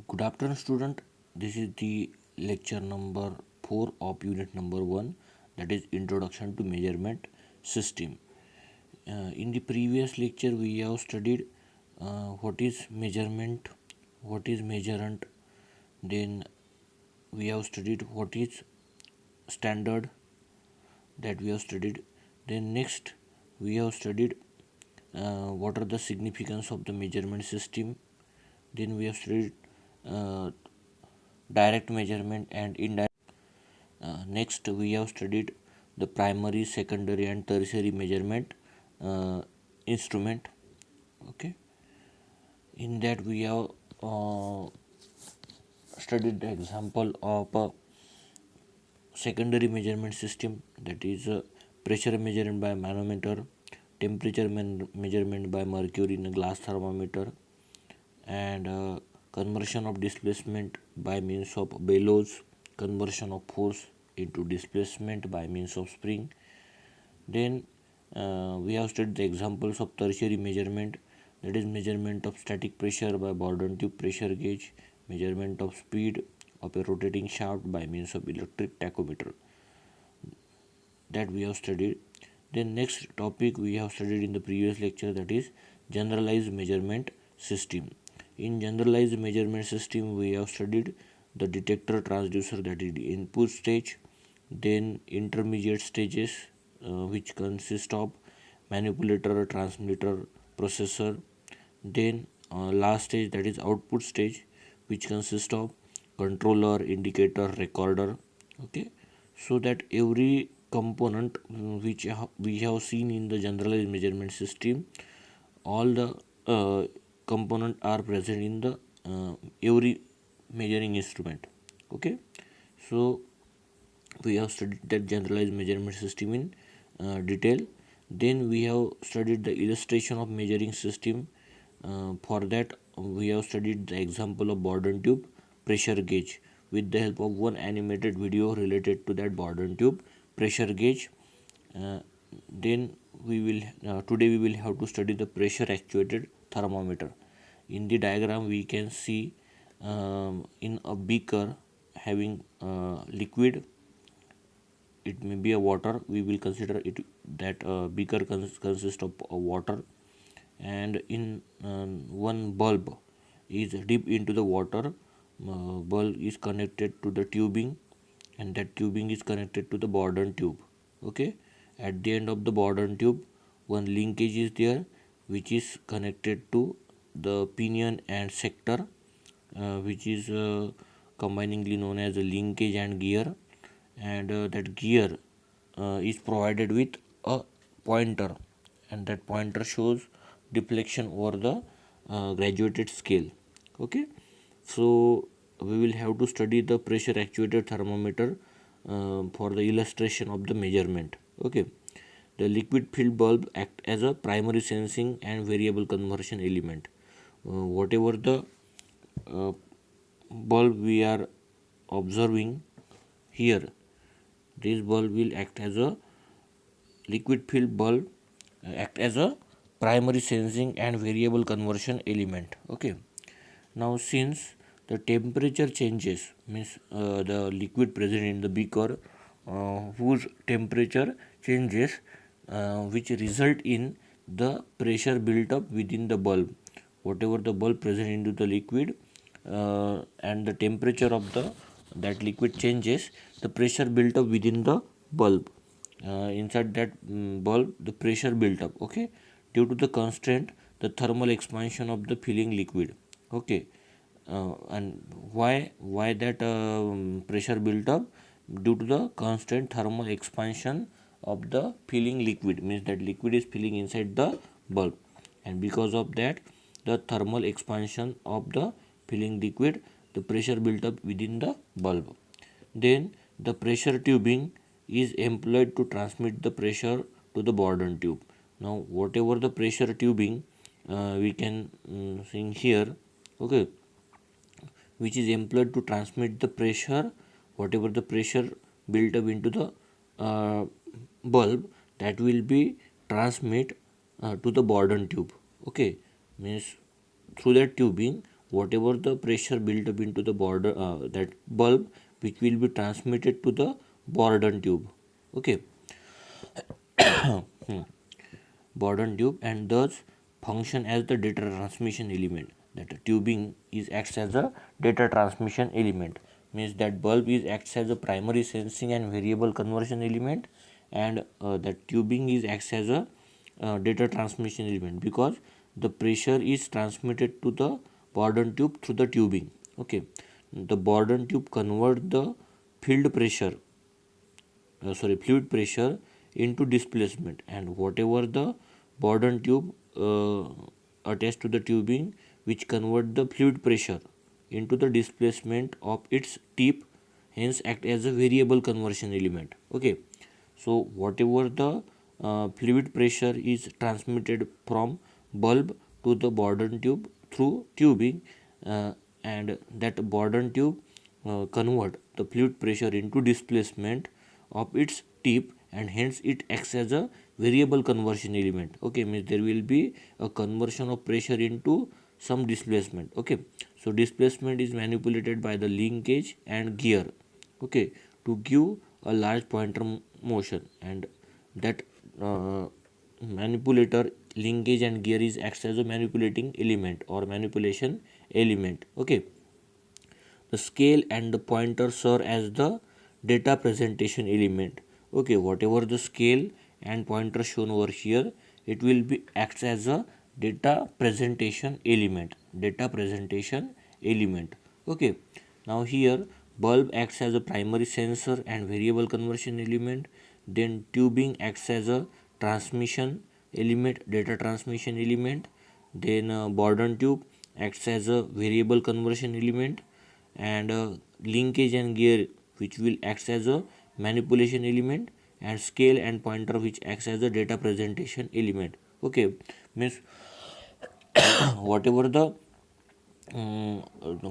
Good afternoon, student. This is the lecture number 4 of unit number 1, that is Introduction to Measurement System. In the previous lecture, we have studied what is measurement, what is measurement, then we have studied what is standard, that we have studied. Then next, we have studied what are the significance of the measurement system. Then we have studied uh, direct measurement and indirect. Next, we have studied the primary, secondary, and tertiary measurement instrument. Okay, in that we have uh, studied the example of a secondary measurement system, that is pressure measurement by manometer, temperature measurement by mercury in a glass thermometer, and conversion of displacement by means of bellows, conversion of force into displacement by means of spring. Then we have studied the examples of tertiary measurement, that is measurement of static pressure by Bourdon tube pressure gauge, measurement of speed of a rotating shaft by means of electric tachometer, that we have studied. Then next topic we have studied in the previous lecture, that is generalized measurement system. In generalized measurement system we have studied the detector transducer, that is the input stage, then intermediate stages which consist of manipulator, transmitter, processor, then last stage, that is output stage, which consists of controller, indicator, recorder. Okay, so that every component which we have seen in the generalized measurement system, all the component are present in the every measuring instrument. Okay, so we have studied that generalized measurement system in detail. Then we have studied the illustration of measuring system. For that we have studied the example of Bourdon tube pressure gauge with the help of one animated video related to that Bourdon tube pressure gauge. uh, then we will today we will have to study the pressure actuated thermometer. In the diagram we can see in a beaker having liquid, it may be a water, we will consider it that beaker consists of water, and in one bulb is deep into the water. Bulb is connected to the tubing, and that tubing is connected to the Bourdon tube. Okay, at the end of the Bourdon tube one linkage is there which is connected to the pinion and sector, which is combiningly known as a linkage and gear, and that gear is provided with a pointer, and that pointer shows deflection over the graduated scale. Okay, so we will have to study the pressure actuated thermometer for the illustration of the measurement. Okay, the liquid filled bulb act as a primary sensing and variable conversion element. Whatever the uh, bulb we are observing here, this bulb will act as a liquid filled bulb, act as a primary sensing and variable conversion element. Okay, now since the temperature changes, means the liquid present in the beaker whose temperature changes, which result in the pressure built up within the bulb. Whatever the bulb present into the liquid, and the temperature of the that liquid changes, the pressure built up within the bulb. Inside that bulb the pressure built up. Okay, due to the constraint, the thermal expansion of the filling liquid. Okay, and why that pressure built up? Due to the constant thermal expansion of the filling liquid, means that liquid is filling inside the bulb, and because of that the thermal expansion of the filling liquid, the pressure built up within the bulb. Then the pressure tubing is employed to transmit the pressure to the Bourdon tube. Now whatever the pressure tubing we can see here. Okay, which is employed to transmit the pressure, whatever the pressure built up into the uh, bulb, that will be transmit to the Bourdon tube. Okay, means through that tubing whatever the pressure built up into the border that bulb, which will be transmitted to the Bourdon tube. Okay. Bourdon tube, and thus function as the data transmission element. That tubing is acts as a data transmission element, means that bulb is acts as a primary sensing and variable conversion element, and that tubing is acts as a data transmission element, because the pressure is transmitted to the Bourdon tube through the tubing. Okay, the Bourdon tube convert the field pressure fluid pressure into displacement, and whatever the Bourdon tube attached to the tubing, which convert the fluid pressure into the displacement of its tip, hence act as a variable conversion element. Okay, so whatever the fluid pressure is transmitted from bulb to the Bourdon tube through tubing, uh, and that Bourdon tube convert the fluid pressure into displacement of its tip, and hence it acts as a variable conversion element. Okay, means there will be a conversion of pressure into some displacement. Okay, so displacement is manipulated by the linkage and gear, okay, to give a large pointer motion, and that manipulator, linkage and gear is acts as a manipulating element or manipulation element. Okay, the scale and the pointer serve as the data presentation element. Okay, whatever the scale and pointer shown over here, it will be acts as a data presentation element. Data presentation element. Okay, now here bulb acts as a primary sensor and variable conversion element. Then tubing acts as a transmission element, data transmission element. Then Bourdon tube acts as a variable conversion element, and linkage and gear, which will acts as a manipulation element, and scale and pointer, which acts as a data presentation element. Okay, means whatever the um,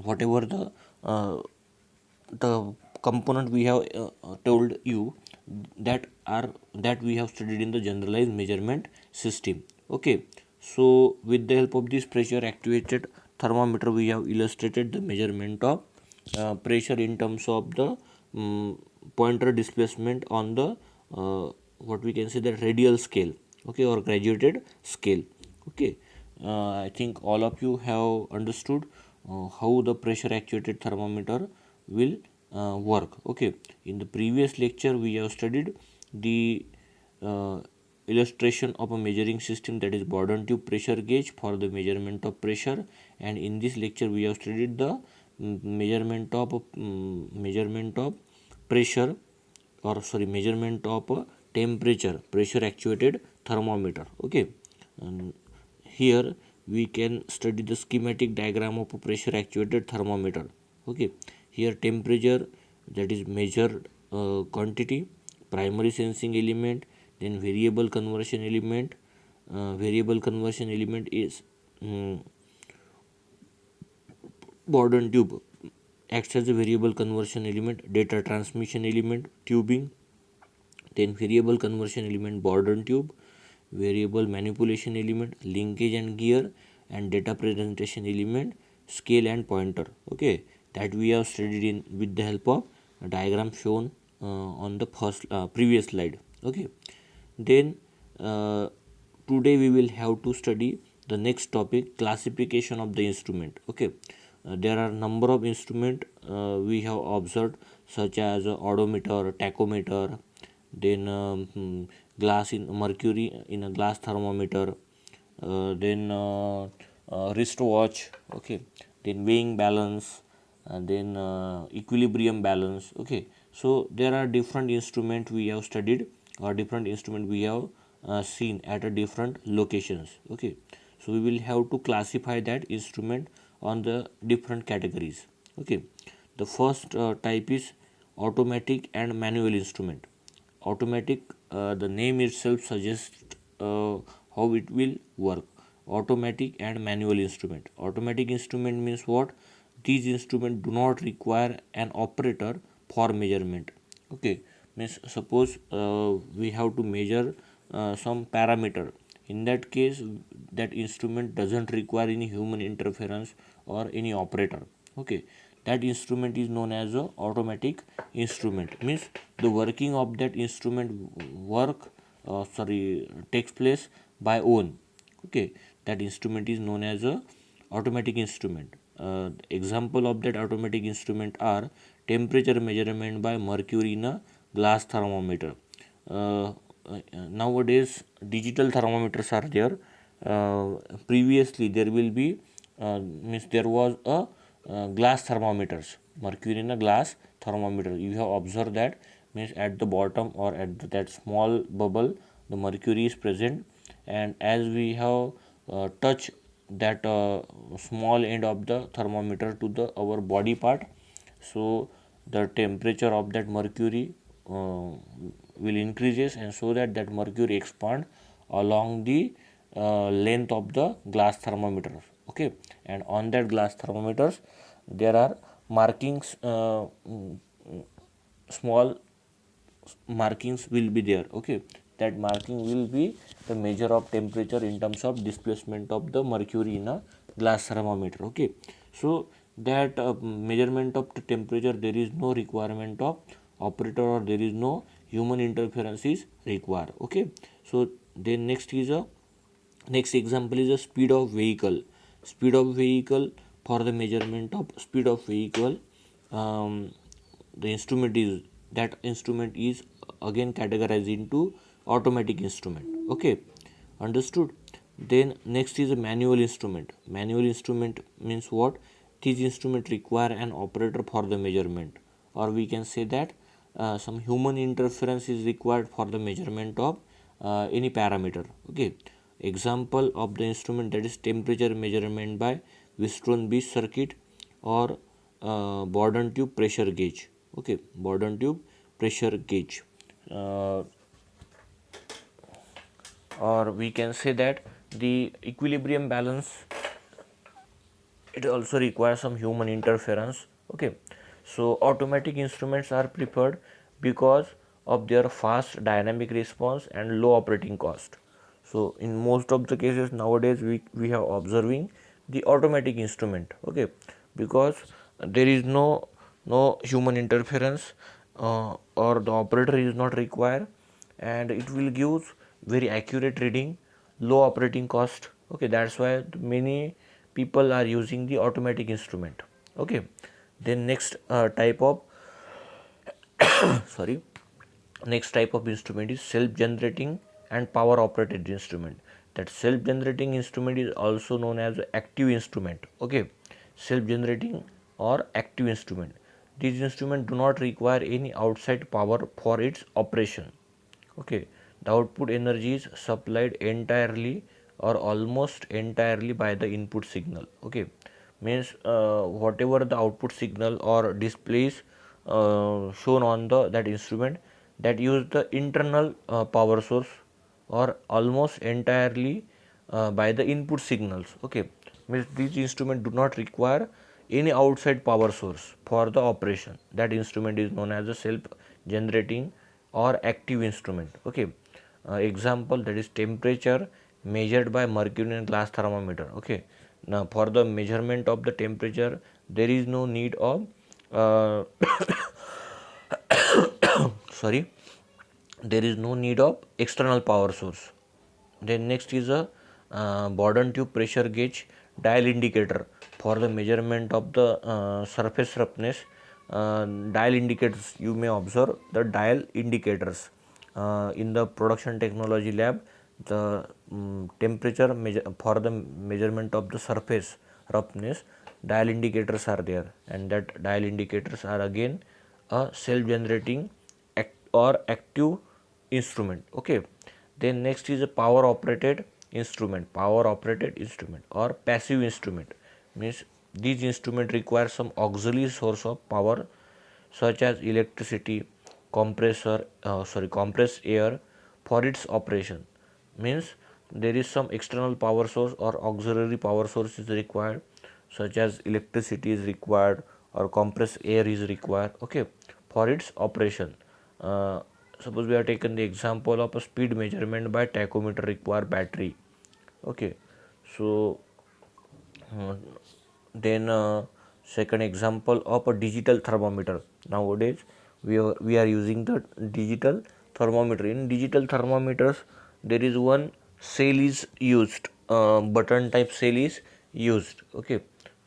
whatever the component we have told you, that we have studied in the generalized measurement system. Okay, so with the help of this pressure actuated thermometer, we have illustrated the measurement of pressure in terms of the pointer displacement on the what we can say, the radial scale, okay, or graduated scale. Okay, I think all of you have understood how the pressure actuated thermometer will work. Okay, in the previous lecture we have studied the uh, illustration of a measuring system, that is Bourdon tube pressure gauge for the measurement of pressure, and in this lecture we have studied the measurement of pressure, or sorry, measurement of temperature, pressure actuated thermometer. Okay, and here we can study the schematic diagram of a pressure actuated thermometer. Okay, here temperature, that is measured quantity, primary sensing element, then variable conversion element is Bourdon tube acts as a variable conversion element, data transmission element, tubing, then variable conversion element Bourdon tube, variable manipulation element, linkage and gear, and data presentation element, scale and pointer. Okay, that we have studied in with the help of a diagram shown on the previous slide. Okay, then today we will have to study the next topic, classification of the instrument. Okay, there are number of instrument we have observed, such as odometer, tachometer, then glass in mercury in a glass thermometer, then wristwatch. Okay, then weighing balance, and then equilibrium balance. Okay, so there are different instrument we have studied, or different instrument we have seen at a different locations. Okay, so we will have to classify that instrument on the different categories. Okay, the first type is automatic and manual instrument. Automatic, the name itself suggests how it will work. Automatic and manual instrument. Automatic instrument means what? These instruments do not require an operator for measurement. Okay, means suppose we have to measure some parameter. In that case, that instrument doesn't require any human interference or any operator. Okay, that instrument is known as a automatic instrument. Means the working of that instrument takes place by own. Okay, that instrument is known as a automatic instrument. Example of that automatic instrument are temperature measurement by mercury in a glass thermometer. uh, Nowadays digital thermometers are there. Previously there will be means there was a glass thermometers, mercury in a glass thermometer. You have observed that, means at the bottom or at that small bubble the mercury is present, and as we have touched that small end of the thermometer to the our body part, so the temperature of that mercury will increases, and so that that mercury expand along the length of the glass thermometer. Okay, and on that glass thermometers there are markings, small markings will be there. Okay, that marking will be the measure of temperature in terms of displacement of the mercury in a glass thermometer. Okay, so that measurement of the temperature, there is no requirement of operator or there is no human interference is required. Okay, so then next example is a speed of vehicle. Speed of vehicle, for the measurement of speed of vehicle, um, the instrument is that instrument is again categorized into automatic instrument. Okay, understood. Then next is a manual instrument. Manual instrument means what? These instrument require an operator for the measurement, or we can say that some human interference is required for the measurement of any parameter. Okay, example of the instrument, that is temperature measurement by Wistron Beach circuit, or Bourdon tube pressure gauge. Okay, Bourdon tube pressure gauge, uh, or we can say that the equilibrium balance, it also requires some human interference. Okay, so automatic instruments are preferred because of their fast dynamic response and low operating cost. So in most of the cases nowadays we have observing the automatic instrument. Okay, because there is no human interference, or the operator is not required, and it will give very accurate reading, low operating cost. Okay, that's why many people are using the automatic instrument. Okay, then next type of sorry next type of instrument is self generating and power operated instrument. That self generating instrument is also known as active instrument. Okay, self generating or active instrument, these instruments do not require any outside power for its operation. Okay, the output energy is supplied entirely or almost entirely by the input signal. Okay, means whatever the output signal or displays shown on the that instrument, that use the internal power source, or almost entirely by the input signals. Okay, means these instruments do not require any outside power source for the operation. That instrument is known as a self generating or active instrument. Okay, example, that is temperature measured by mercury in glass thermometer. Okay, now for the measurement of the temperature there is no need of uh, sorry there is no need of external power source. Then next is a Bourdon tube pressure gauge dial indicator for the measurement of the surface roughness. Dial indicators, you may observe the dial indicators in the production technology lab. The temperature for the measurement of the surface roughness, dial indicators are there, and that dial indicators are again a self generating or active instrument. Okay, then next is a power operated instrument. Power operated instrument or passive instrument means these instrument require some auxiliary source of power, such as electricity, compressed air for its operation. Means there is some external power source or auxiliary power source is required, such as electricity is required or compressed air is required. Okay, for its operation. Suppose we have taken the example of a speed measurement by tachometer require battery. Okay, so uh, Then second example of a digital thermometer. Nowadays we are using the digital thermometer. In digital thermometers there is one cell is used, button type cell is used. Okay,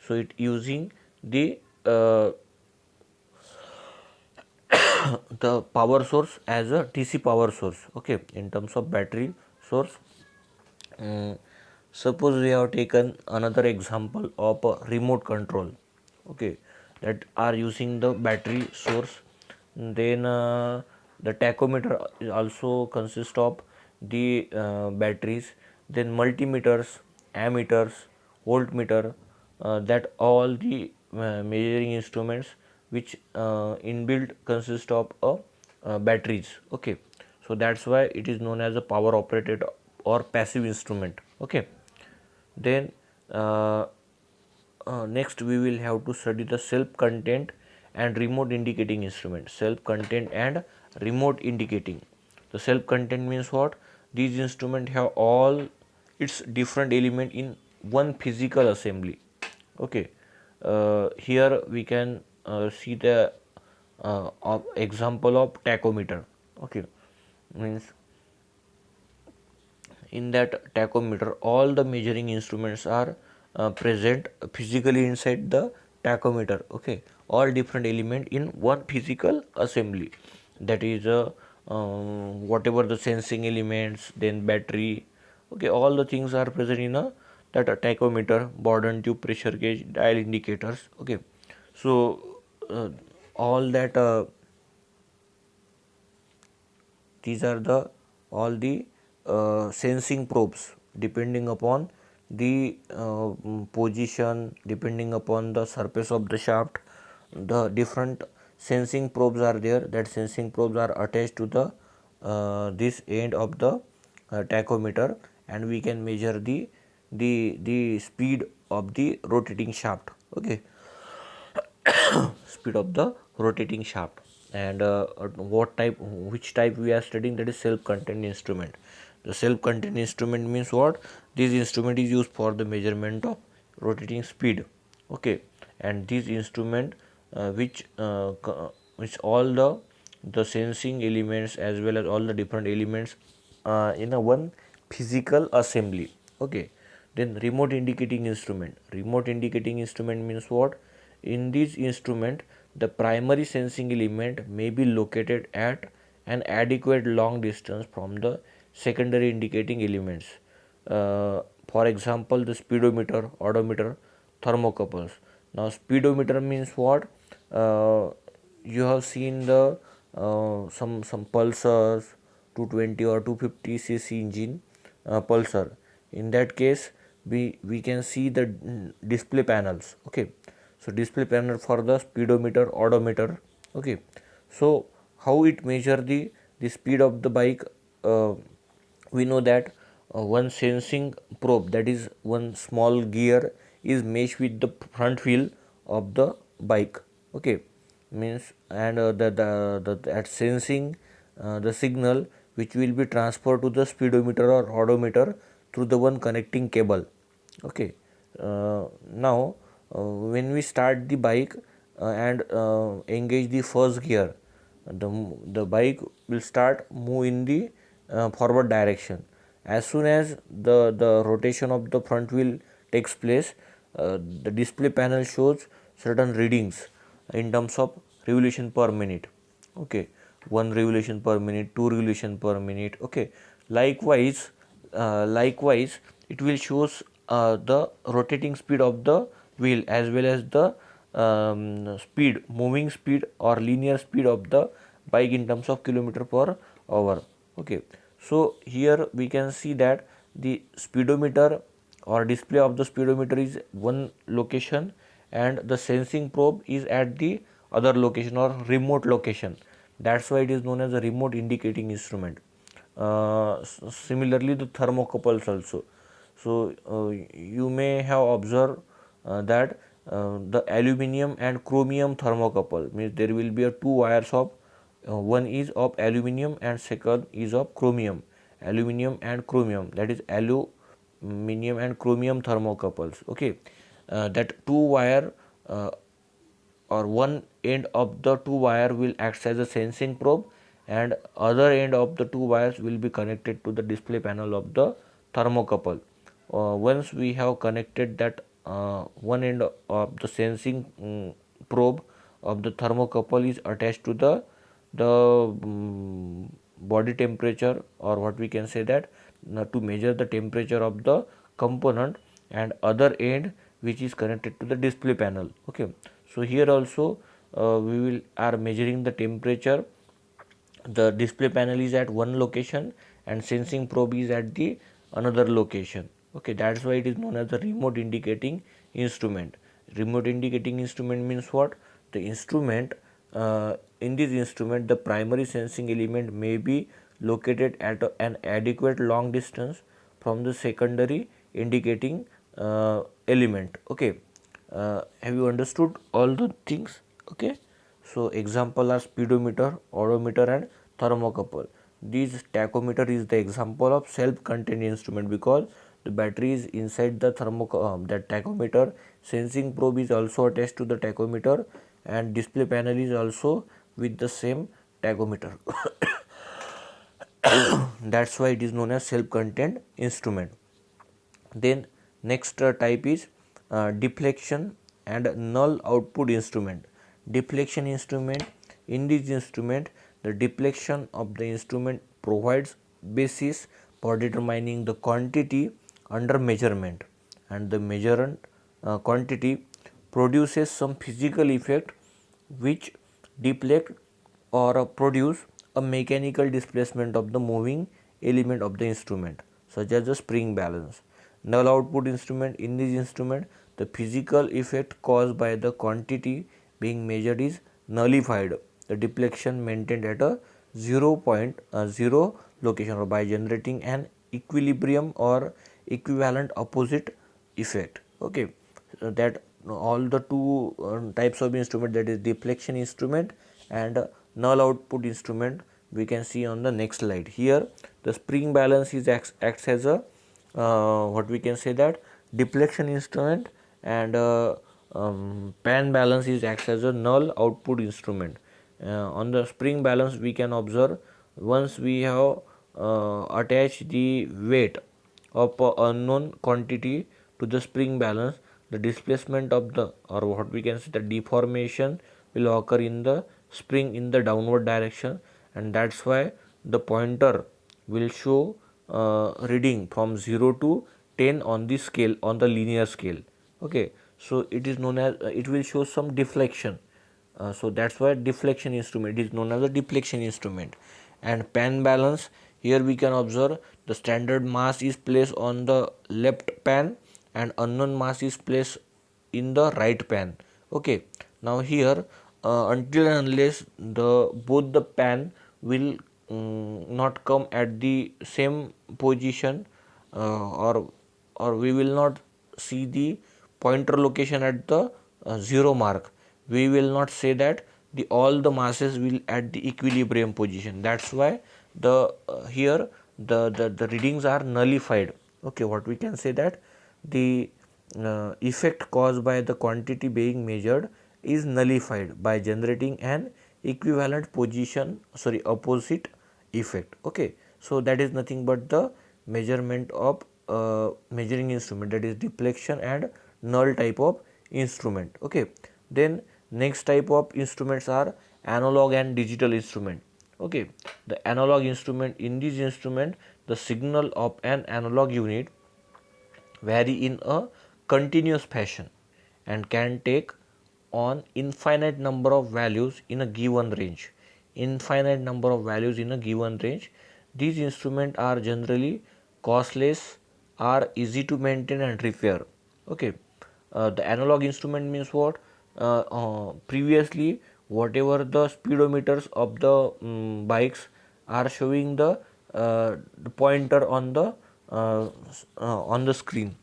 so it using the the power source as a DC power source. Okay, in terms of battery source. Mm, Suppose we have taken another example of a remote control, okay, that are using the battery source. Then the tachometer is also consists of the batteries. Then multimeters, ammeters, voltmeter, that all the measuring instruments which inbuilt consist of batteries. Okay, so that's why it is known as a power operated or passive instrument. Okay, then uh, next we will have to study the self content and remote indicating instrument. Self content and remote indicating. The self content means what? These instruments have all its different element in one physical assembly. Okay, here we can see the example of tachometer. Okay, means in that tachometer all the measuring instruments are present physically inside the tachometer. Okay, all different element in one physical assembly, that is whatever the sensing elements, then battery. Okay, all the things are present in a that a tachometer, Bourdon tube, pressure gauge, dial indicators. Okay, so all that these are the all the sensing probes depending upon the position, depending upon the surface of the shaft. The different sensing probes are there. That sensing probes are attached to the this end of the tachometer, and we can measure the speed of the rotating shaft. Okay, speed of the rotating shaft. And what type, which type we are studying, that is self-contained instrument. The self-contained instrument means what? This instrument is used for the measurement of rotating speed. Okay, and this instrument which all the sensing elements as well as all the different elements in a one physical assembly. Okay, then remote indicating instrument. Remote indicating instrument means what? In this instrument the primary sensing element may be located at an adequate long distance from the secondary indicating elements. For example, the speedometer, odometer, thermocouples. Now speedometer means what? You have seen the some pulsars, 220 or 250 cc engine pulsar. In that case we can see the display panels. Okay, so display panel for the speedometer, odometer. Okay, so how it measure the speed of the bike? We know that one sensing probe, that is one small gear, is meshed with the front wheel of the bike. Okay, means and that sensing the signal which will be transferred to the speedometer or odometer through the one connecting cable. Okay, now when we start the bike and engage the first gear, the bike will start move in the forward direction. As soon as the rotation of the front wheel takes place, the display panel shows certain readings in terms of revolution per minute. Okay, one revolution per minute, two revolution per minute. Okay, likewise it will shows the rotating speed of the wheel as well as the speed, moving speed or linear speed of the bike in terms of kilometer per hour. Okay, so here we can see that the speedometer or display of the speedometer is one location and the sensing probe is at the other location or remote location. That's why it is known as a remote indicating instrument. Similarly the thermocouples also. So you may have observed that the aluminum and chromium thermocouple means there will be a two wires of one is of aluminum and second is of chromium. Aluminum and chromium, that is aluminum and chromium thermocouples. Okay, that two wire or one end of the two wire will act as a sensing probe, and other end of the two wires will be connected to the display panel of the thermocouple. Once we have connected that one end of the sensing probe of the thermocouple is attached to the body temperature, or what we can say that to measure the temperature of the component, and other end which is connected to the display panel. Okay, so here also we will are measuring the temperature. The display panel is at one location and sensing probe is at the another location. Okay, that's why it is known as the remote indicating instrument. Remote indicating instrument means what? The instrument, in this instrument the primary sensing element may be located at an adequate long distance from the secondary indicating element. Okay, have you understood all the things? Okay, so example are speedometer, odometer and thermocouple. This tachometer is the example of self-contained instrument because the battery is inside the that tachometer. Sensing probe is also attached to the tachometer and display panel is also with the same tachometer. That's why it is known as self-contained instrument. Then next type is deflection and null output instrument. Deflection instrument, in this instrument the deflection of the instrument provides basis for determining the quantity under measurement, and the measured quantity produces some physical effect which deflect or produce a mechanical displacement of the moving element of the instrument, such as the spring balance. Null output instrument, in this instrument the physical effect caused by the quantity being measured is nullified, the deflection maintained at a 0.0 location, or by generating an equilibrium or equivalent opposite effect. Okay, so that all the two types of instrument, that is deflection instrument and null output instrument, we can see on the next slide. Here the spring balance is acts as a what we can say that deflection instrument, and pan balance is acts as a null output instrument. On the spring balance we can observe, once we have attached the weight of a unknown quantity to the spring balance, the displacement of the, or what we can say, the deformation will occur in the spring in the downward direction, and that's why the pointer will show reading from 0 to 10 on the scale, on the linear scale. Okay, so it is known as it will show some deflection. So that's why deflection instrument is known as a deflection instrument. And pan balance, here we can observe the standard mass is placed on the left pan and unknown mass is placed in the right pan. Okay, now here until and unless the both the pan will not come at the same position, or we will not see the pointer location at the 0 mark, we will not say that the all the masses will at the equilibrium position. That's why the here the readings are nullified. Okay, what we can say that the effect caused by the quantity being measured is nullified by generating an equivalent position, sorry, opposite effect. Okay, so that is nothing but the measurement of measuring instrument, that is deflection and null type of instrument. Okay, then next type of instruments are analog and digital instrument. Okay, the analog instrument, in this instrument the signal of an analog unit vary in a continuous fashion and can take on infinite number of values in a given range. Infinite number of values in a given range. These instruments are generally costless, are easy to maintain and repair. Okay, the analog instrument means what? Previously, whatever the speedometers of the bikes are showing the pointer on the screen,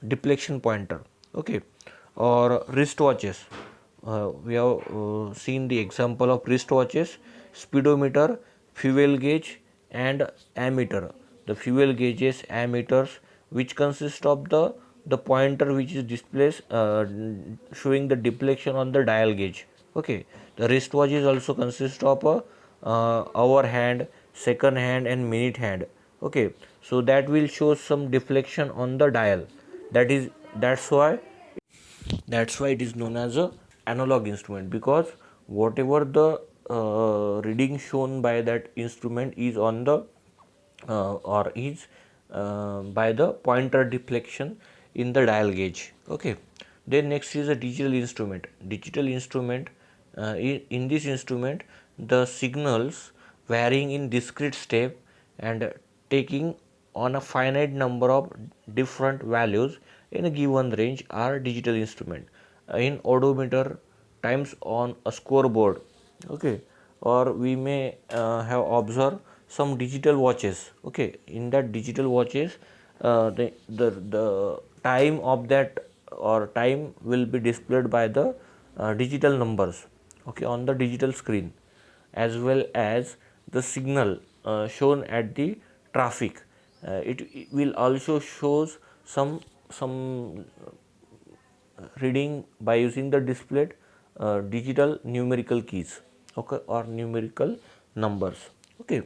deflection pointer. Okay, or wristwatches, we have seen the example of wristwatches, speedometer, fuel gauge and ammeter. The fuel gauges, ammeters, which consist of the the pointer which is displays showing the deflection on the dial gauge. Okay, the wristwatch is also consist of a hour hand, second hand, and minute hand. Okay, so that will show some deflection on the dial. That's why it is known as a analog instrument, because whatever the reading shown by that instrument is on the or is by the pointer deflection in the dial gauge. Okay, then next is a digital instrument. In this instrument, the signals varying in discrete step and taking on a finite number of different values in a given range are digital instrument. In odometer, times on a scoreboard. Okay, or we may have observed some digital watches. Okay, in that digital watches, the time of that or time will be displayed by the digital numbers, okay, on the digital screen, as well as the signal shown at the traffic. It will also shows some reading by using the displayed digital numerical keys, okay, or numerical numbers. Okay,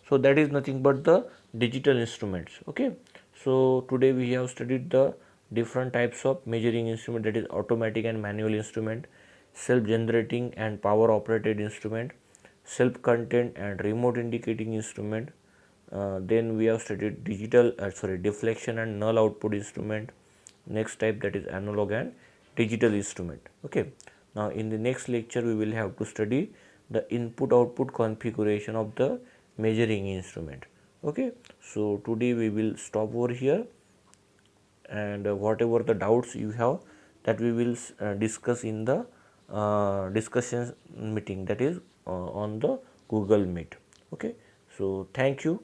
so that is nothing but the digital instruments. Okay, so today we have studied the different types of measuring instrument, that is automatic and manual instrument, self generating and power operated instrument, self contained and remote indicating instrument. Then we have studied deflection and null output instrument. Next type, that is analog and digital instrument. Okay, now in the next lecture we will have to study the input output configuration of the measuring instrument. Okay, so today we will stop over here, and whatever the doubts you have, that we will discuss in the discussion meeting, that is on the Google Meet. Okay, so thank you.